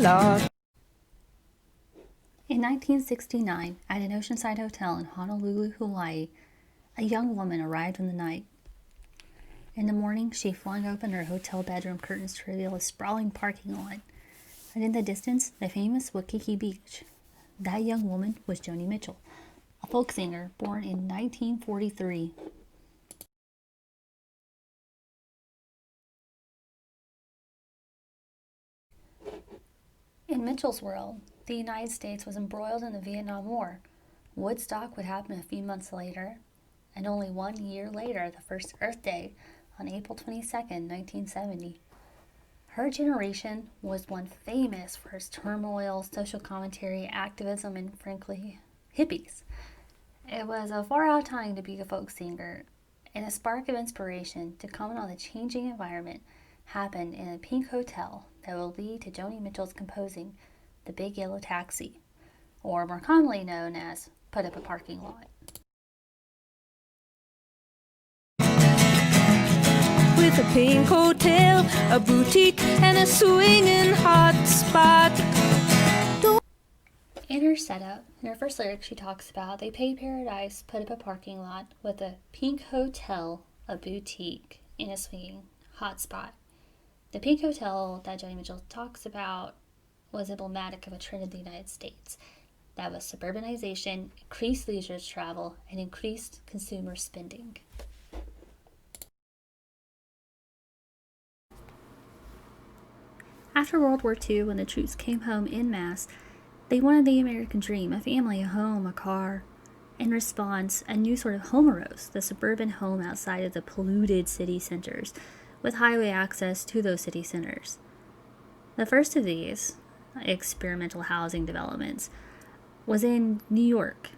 Lord. In 1969, at an oceanside hotel in Honolulu, Hawaii, a young woman arrived in the night. In the morning, she flung open her hotel bedroom curtains to reveal a sprawling parking lot, and in the distance, the famous Waikiki Beach. That young woman was Joni Mitchell, a folk singer born in 1943. In Mitchell's world, the United States was embroiled in the Vietnam War. Woodstock would happen a few months later, and only 1 year later, the first Earth Day, on April 22nd, 1970. Her generation was one famous for its turmoil, social commentary, activism, and frankly, hippies. It was a far out time to be a folk singer, and a spark of inspiration to comment on the changing environment happened in a pink hotel that will lead to Joni Mitchell's composing The Big Yellow Taxi, or more commonly known as Put Up a Parking Lot. With a pink hotel, a boutique, and a swinging hot spot. In her setup, in her first lyric, she talks about they paid paradise, put up a parking lot with a pink hotel, a boutique, and a swinging hot spot. The pink hotel that Joni Mitchell talks about was emblematic of a trend in the United States. That was suburbanization, increased leisure travel, and increased consumer spending. After World War II, when the troops came home en masse, they wanted the American dream, a family, a home, a car. In response, a new sort of home arose, the suburban home outside of the polluted city centers, with highway access to those city centers. The first of these experimental housing developments was in New York,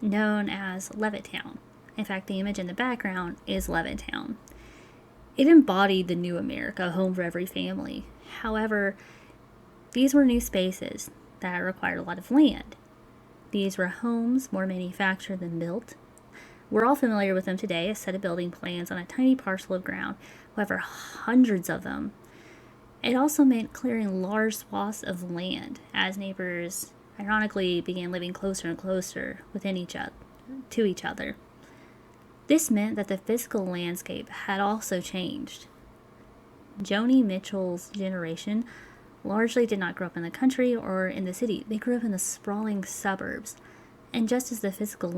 known as Levittown. In fact, the image in the background is Levittown. It embodied the new America, a home for every family. However, these were new spaces that required a lot of land. These were homes more manufactured than built. We're all familiar with them today, a set of building plans on a tiny parcel of ground, however, hundreds of them. It also meant clearing large swaths of land as neighbors, ironically, began living closer and closer to each other. This meant that the physical landscape had also changed. Joni Mitchell's generation largely did not grow up in the country or in the city. They grew up in the sprawling suburbs. And just as the physical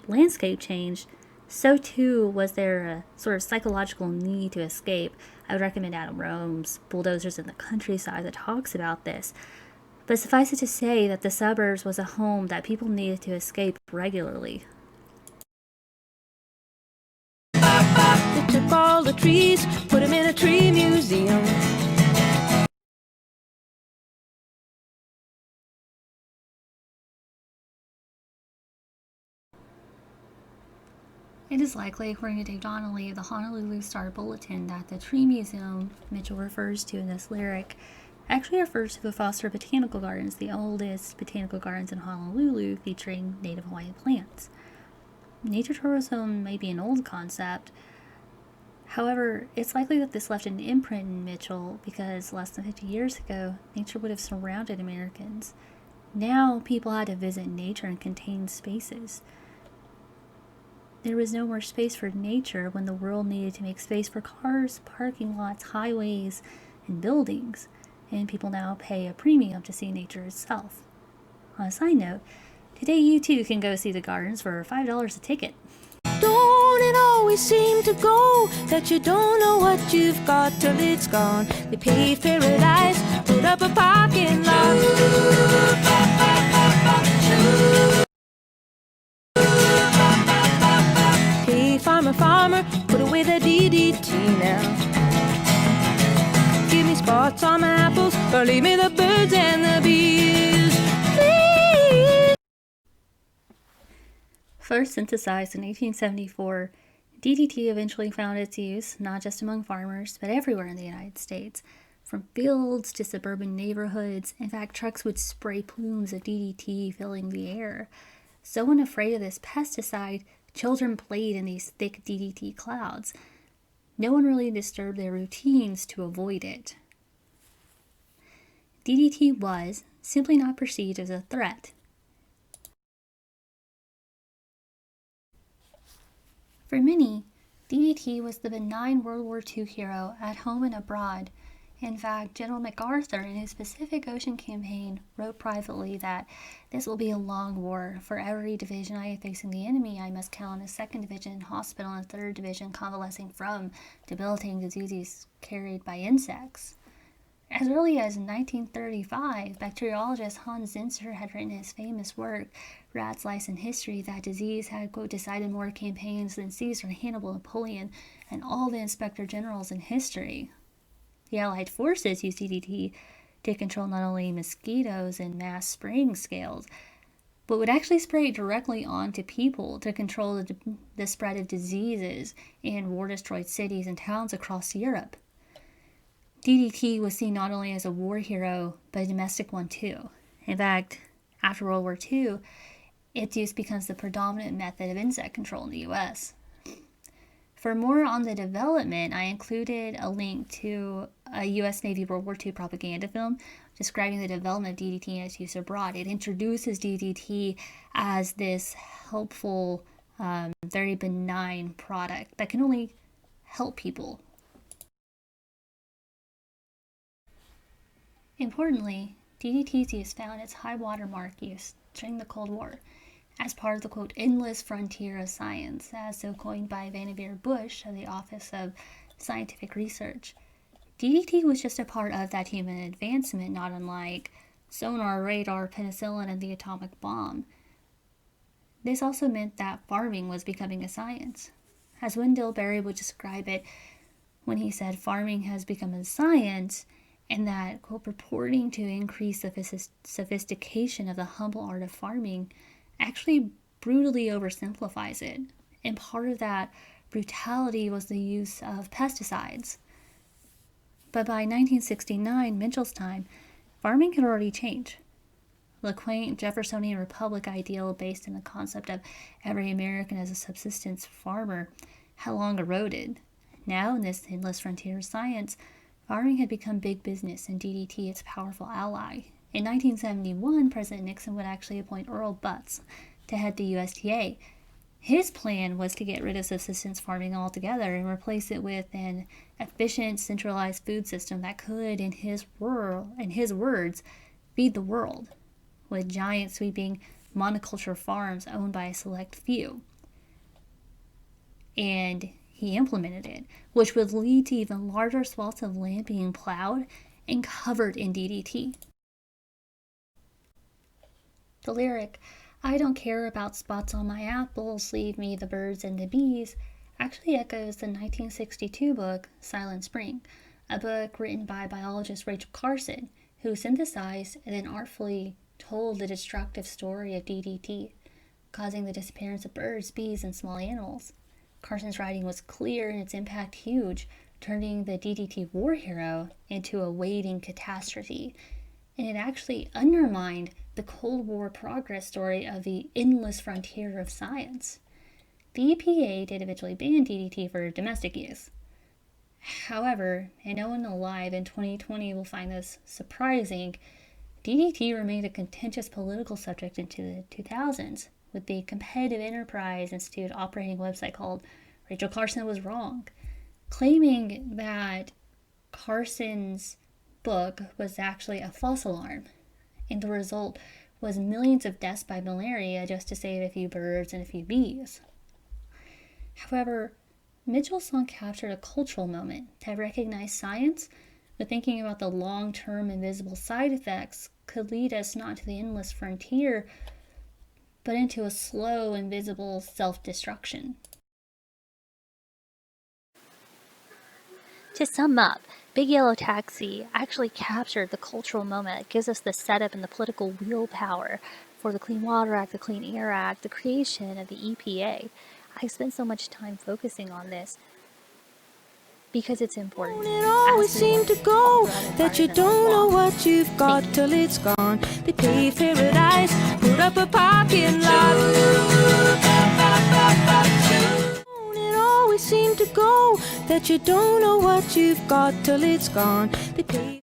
landscape changed, so too was there a sort of psychological need to escape. I would recommend Adam Rome's Bulldozers in the Countryside that talks about this. But suffice it to say that the suburbs was a home that people needed to escape regularly. They took all the trees, put them in a tree museum. It is likely, according to Dave Donnelly of the Honolulu Star Bulletin, that the tree museum Mitchell refers to in this lyric actually refers to the Foster Botanical Gardens, the oldest botanical gardens in Honolulu featuring native Hawaiian plants. Nature tourism may be an old concept. However, it's likely that this left an imprint in Mitchell because less than 50 years ago, nature would have surrounded Americans. Now, people had to visit nature in contained spaces. There was no more space for nature when the world needed to make space for cars, parking lots, highways, and buildings, and people now pay a premium to see nature itself. On a side note, today you too can go see the gardens for $5 a ticket. Don't it always seem to go that you don't know what you've got till it's gone? They paved paradise, put up a parking lot. Hey, farmer, farmer, put away the DDT now. Give me spots on my apples, or leave me the birds and the bees, please. First synthesized in 1874, DDT eventually found its use not just among farmers, but everywhere in the United States. From fields to suburban neighborhoods, in fact, trucks would spray plumes of DDT filling the air. So unafraid of this pesticide, children played in these thick DDT clouds. No one really disturbed their routines to avoid it. DDT was simply not perceived as a threat. For many, DDT was the benign World War II hero at home and abroad. In fact, General MacArthur, in his Pacific Ocean campaign, wrote privately that this will be a long war. For every division I am facing the enemy, I must count a 2nd Division hospital and 3rd Division convalescing from debilitating diseases carried by insects. As early as 1935, bacteriologist Hans Zinser had written his famous work, Rats, Lice, and History, that disease had, quote, decided more campaigns than Caesar, Hannibal, Napoleon, and all the inspector generals in history. The Allied forces used DDT to control not only mosquitoes and mass spraying scales, but would actually spray it directly onto people to control the spread of diseases in war-destroyed cities and towns across Europe. DDT was seen not only as a war hero, but a domestic one too. In fact, after World War II, its use becomes the predominant method of insect control in the US. For more on the development, I included a link to a U.S. Navy World War II propaganda film describing the development of DDT and its use abroad. It introduces DDT as this helpful, very benign product that can only help people. Importantly, DDT's use found its high watermark use during the Cold War as part of the, quote, endless frontier of science, as so coined by Vannevar Bush of the Office of Scientific Research. DDT was just a part of that human advancement, not unlike sonar, radar, penicillin, and the atomic bomb. This also meant that farming was becoming a science. As Wendell Berry would describe it when he said farming has become a science, and that, quote, purporting to increase the sophistication of the humble art of farming actually brutally oversimplifies it. And part of that brutality was the use of pesticides. But by 1969, Mitchell's time, farming had already changed. The quaint Jeffersonian republic ideal based in the concept of every American as a subsistence farmer had long eroded. Now, in this endless frontier of science, farming had become big business and DDT its powerful ally. In 1971, President Nixon would actually appoint Earl Butz to head the USDA. His plan was to get rid of subsistence farming altogether and replace it with an efficient, centralized food system that could, in his words, feed the world, with giant sweeping monoculture farms owned by a select few. And he implemented it, which would lead to even larger swaths of land being plowed and covered in DDT. The lyric, "I don't care about spots on my apples, leave me the birds and the bees," actually echoes the 1962 book Silent Spring, a book written by biologist Rachel Carson, who synthesized and then artfully told the destructive story of DDT, causing the disappearance of birds, bees, and small animals. Carson's writing was clear and its impact huge, turning the DDT war hero into a waiting catastrophe. And it actually undermined the Cold War progress story of the endless frontier of science. The EPA did eventually ban DDT for domestic use. However, and no one alive in 2020 will find this surprising, DDT remained a contentious political subject into the 2000s, with the Competitive Enterprise Institute operating a website called Rachel Carson Was Wrong, claiming that Carson's book was actually a false alarm, and the result was millions of deaths by malaria just to save a few birds and a few bees. However, Mitchell's song captured a cultural moment that recognized science, but thinking about the long-term invisible side effects could lead us not to the endless frontier, but into a slow, invisible self-destruction. To sum up, Big Yellow Taxi actually captured the cultural moment. It gives us the setup and the political willpower for the Clean Water Act, the Clean Air Act, the creation of the EPA. I spent so much time focusing on this because it's important. It always seemed to go that you don't know what you've got till it's gone. They paved paradise, put up a parking lot. It always seemed to go that you don't know what you've got till it's gone. They paved